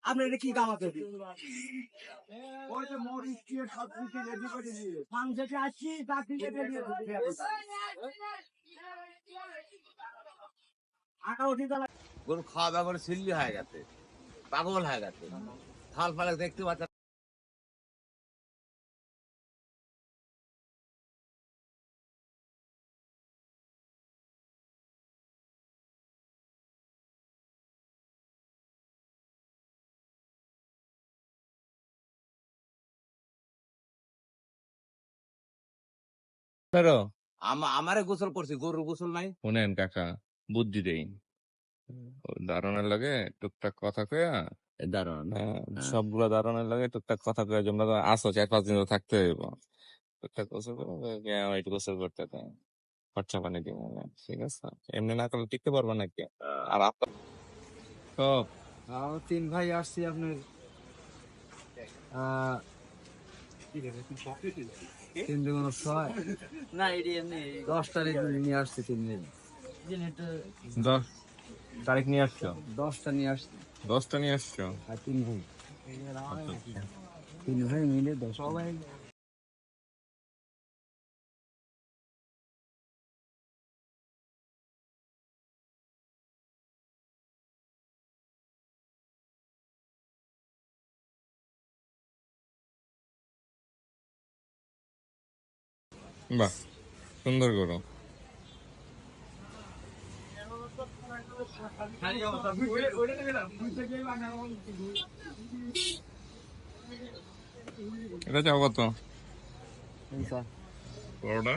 আপনি এটা কি কামাতে গরু খাওয়া দাওয়া করে সিল্লি হয়ে গেছে, পাগল হয়ে গেছে, থাল ফালে দেখতে পাচ্ছে। আমারে গোসল করছি, গরুর গোসল নাই। শুনেন কাকা, বুদ্ধি দেই দারোয়ানের লাগে টুকটাক কথা কয়া, দারুণ। সবগুলা দারোয়ানের লাগে টুকটাক কথা কয়া, তোমরা তো আসো 4-5 দিন তো থাকতে হইব, টুকটাক গোসল করো, একটু গোসল করতে দেয়, খরচা পানি দিব, ঠিক আছে? এমনি না করলে টিকতে পারবা নাকি? আর আপনার সব 3 ভাই আসছি আপনার 3 দুগুণ 6 না এটি এমনি 10 তারিখ নিয়ে আসছি 3 দিন 10 তারিখ নিয়ে আসছো? 10টা নিয়ে আসছি 10টা নিয়ে আসছো? আর 3 ভাই 3 ভাই মিলে 10 সবাই বাহ, সুন্দর করো। এটা চাও কত? বড়টা?